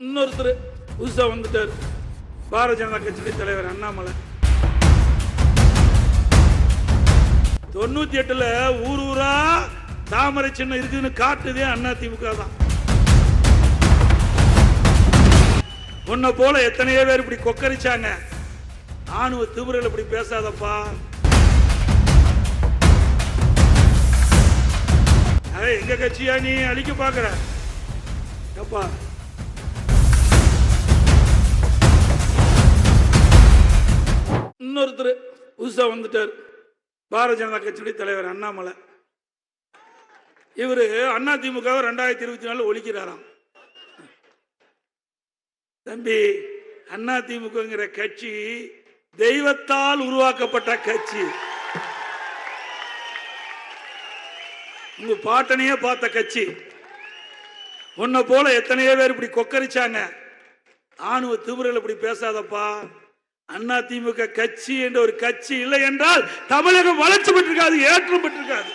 இன்னொருத்தர் புதுசா வந்துட்டார். பாரதிய ஜனதா கட்சி தலைவர் அண்ணாமலை 98ல ஊர் ஊரா தாமரை சின்னம் இருக்குன்னு காட்டுதே அதிமுக தான். உன்னை போல எத்தனையோ பேர் இப்படி கொக்கரிச்சாங்க. ஆணுவ திமிரல் இப்படி பேசாதப்பா. எங்க கட்சியா நீ அழிக்க பாக்குற? எப்பா இன்னொருத்தர் புதுசா வந்துட்டார். பாரதிய ஜனதா கட்சி தலைவர் அண்ணாமலை. இவரு அதிமுக 2024 ஒழிக்கிறாராம். தம்பி, அதிமுகங்கிற கட்சி தெய்வத்தால் உருவாக்கப்பட்ட கட்சி. உங்க பாட்டனையே பார்த்த கட்சி. உன்னை போல எத்தனையோ பேர் இப்படி கொக்கரிச்சாங்க. ஆணுவ திமிரல் இப்படி பேசாதப்பா. அதிமுக கட்சி என்ற ஒரு கட்சி இல்லை என்றால் தமிழகம் வளர்ச்சி பெற்றிருக்காது, ஏற்றம் பெற்றிருக்காது.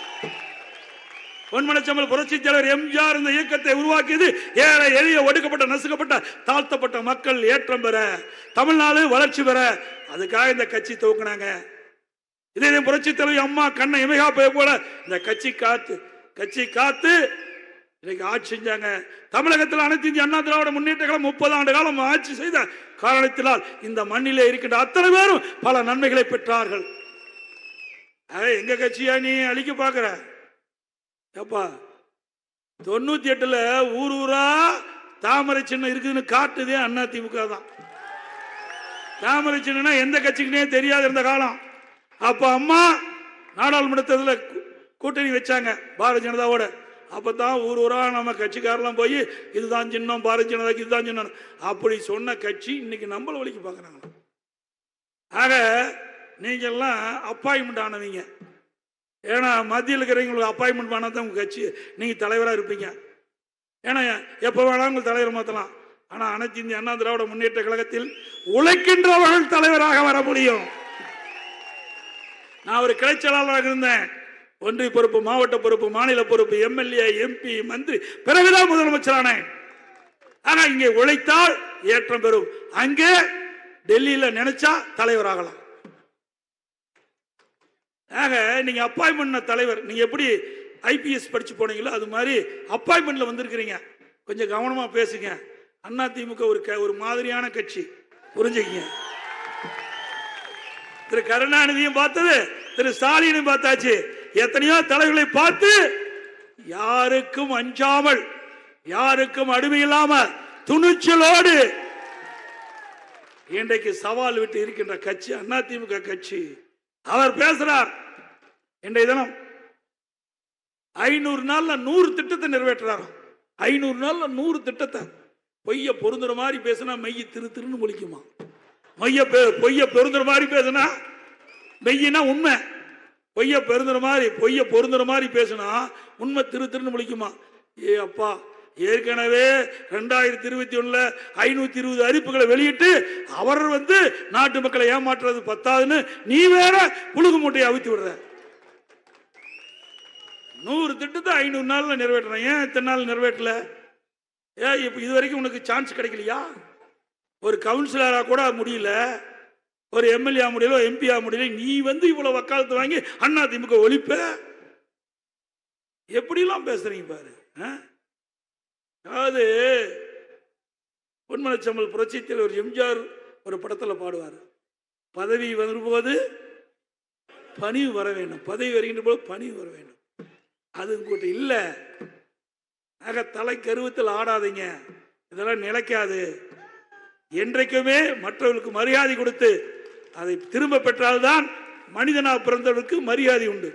பொன்மனச்செம்மல் புரட்சி தலைவர் எம்ஜிஆர் இந்த இயக்கத்தை உருவாக்கியது ஏழை எளிய ஒடுக்கப்பட்ட நசுக்கப்பட்ட தாழ்த்தப்பட்ட மக்கள் ஏற்றம் பெற, தமிழ்நாடு வளர்ச்சி பெற. அதுக்காக இந்த கட்சி துவக்கினாங்க. இதே புரட்சி தலைவர் அம்மா கண்ணை இமைகா போல இந்த கட்சி காத்து இன்னைக்கு ஆட்சி செஞ்சாங்க. தமிழகத்தில் அனைத்து இந்திய அண்ணா திராவிட முன்னேற்ற கழகம் 30 ஆண்டு காலம் ஆட்சி செய்த காரணத்தினால் இந்த மண்ணிலே இருக்கின்ற அத்தனை பேரும் பல நன்மைகளை பெற்றார்கள். எங்க கட்சியா நீ அழிக்க பாக்குற? எப்பா 98ல ஊர் ஊரா தாமரை சின்னம் இருக்குதுன்னு காட்டுதே அதிமுக தான். தாமரை சின்னம் எந்த கட்சிக்குனே தெரியாது இருந்த காலம். அப்ப அம்மா நாடாளுமன்றத்தில் கூட்டணி வச்சாங்க பாரதிய ஜனதாவோட. அப்பதான் ஊர் ஊரா நம்ம கட்சிக்காரெல்லாம் போய் இதுதான் சின்னம், பாரதிய ஜனதாக்கு இதுதான் சின்னம் அப்படி சொன்ன கட்சி இன்னைக்கு நம்மள வழிக்கு பாக்குறாங்க. ஆக நீங்க எல்லாம் அப்பாயின்மெண்ட் ஆனவங்க. ஏன்னா மத்தியில் இருக்கிறவங்களுக்கு அப்பாயின்மெண்ட் பண்ணாதான் உங்க கட்சி நீங்க தலைவராக இருப்பீங்க. ஏன்னா எப்ப வேணாலும் உங்கள் தலைவர் மாற்றலாம். ஆனா அனைத்து இந்திய அண்ணா திராவிட முன்னேற்ற கழகத்தில் உழைக்கின்றவர்கள் தலைவராக வர முடியும். நான் ஒரு கிளை செயலாளராக இருந்தேன். ஒன்றிய பொறுப்பு, மாவட்ட பொறுப்பு, மாநில பொறுப்பு, எம்எல்ஏ, எம்பி, மந்திரி, பிறகுதான் முதலமைச்சரானேன். ஆனா இங்கே உழைத்தால் ஏற்றம் பெறும். அங்கே டெல்லியில நினைச்சா தலைவராகலாம். ஆக நீங்க அப்பாயின்மெண்ட் தலைவர், நீங்க எப்படி ஐபிஎஸ் படிச்சு போனீங்களோ அது மாதிரி அப்பாயின்மெண்ட்ல வந்திருக்கிறீங்க. கொஞ்சம் கவனமா பேசுங்க. அதிமுக ஒரு மாதிரியான கட்சி, புரிஞ்சுக்கீங்க. திரு கருணாநிதியும் பார்த்தது, திரு ஸ்டாலினும் பார்த்தாச்சு. எத்தனையோ தலைவர்களை பார்த்து யாருக்கும் அஞ்சாமல், யாருக்கும் அடிமை இல்லாமல் துணிச்சலோடு இன்றைக்கு சவால் விட்டு இருக்கின்ற கட்சி அதிமுக கட்சி. அவர் பேசுறார். இன்றைய தினம் 500 நாள்ல 100 திட்டத்தை நிறைவேற்றார். 500 நாள்ல 100 திட்டத்தை. பொய்ய பொருந்துற மாதிரி பேசினா மெய்ய திருன்னு முழிக்குமா? பொய்ய பொருந்துற மாதிரி பேசினா மெய்யினா உண்மை. பொய்ய பொருந்துற மாதிரி பேசினா உண்மை திருன்னு முழிக்குமா? அப்பா, ஏற்கனவே 2021 520 அறிவிப்புகளை வெளியிட்டு அவர் நாட்டு மக்களை ஏமாற்றுறது பத்தாதுன்னு நீ வேற புழுகு மூட்டையை அவித்து விடுற. 100 திட்டத்தை 500 நாள்ல நிறைவேற்றுறேன். ஏன் இத்தனை நாள் நிறைவேற்றல? இது வரைக்கும் உனக்கு சான்ஸ் கிடைக்கலையா? ஒரு கவுன்சிலரா கூட முடியல, ஒரு எம்எல்ஏ முடியல, எம்பி முடியல. நீ இவ்வளவு வக்காலத்து வாங்கி அதிமுக ஒழிப்ப? எப்படிலாம் பேசுறீங்க பாரு. அதாவது பொன்மனச்செம்மல் புரட்சி தலைவர் எம்ஜிஆர் ஒரு படத்தில் பாடுவார், பதவி வரும்போது பணிவு வர வேண்டும், பதவி வருகின்ற போது பணிவு வர வேண்டும். அது கூட்ட இல்லை. ஆக தலை கருவத்தில் ஆடாதீங்க. இதெல்லாம் நிலைக்காது. என்றைக்குமே மற்றவர்களுக்கு மரியாதை கொடுத்து அதை திரும்ப பெற்றால்தான் மனிதனாக பிறந்தவர்களுக்கு மரியாதை உண்டு.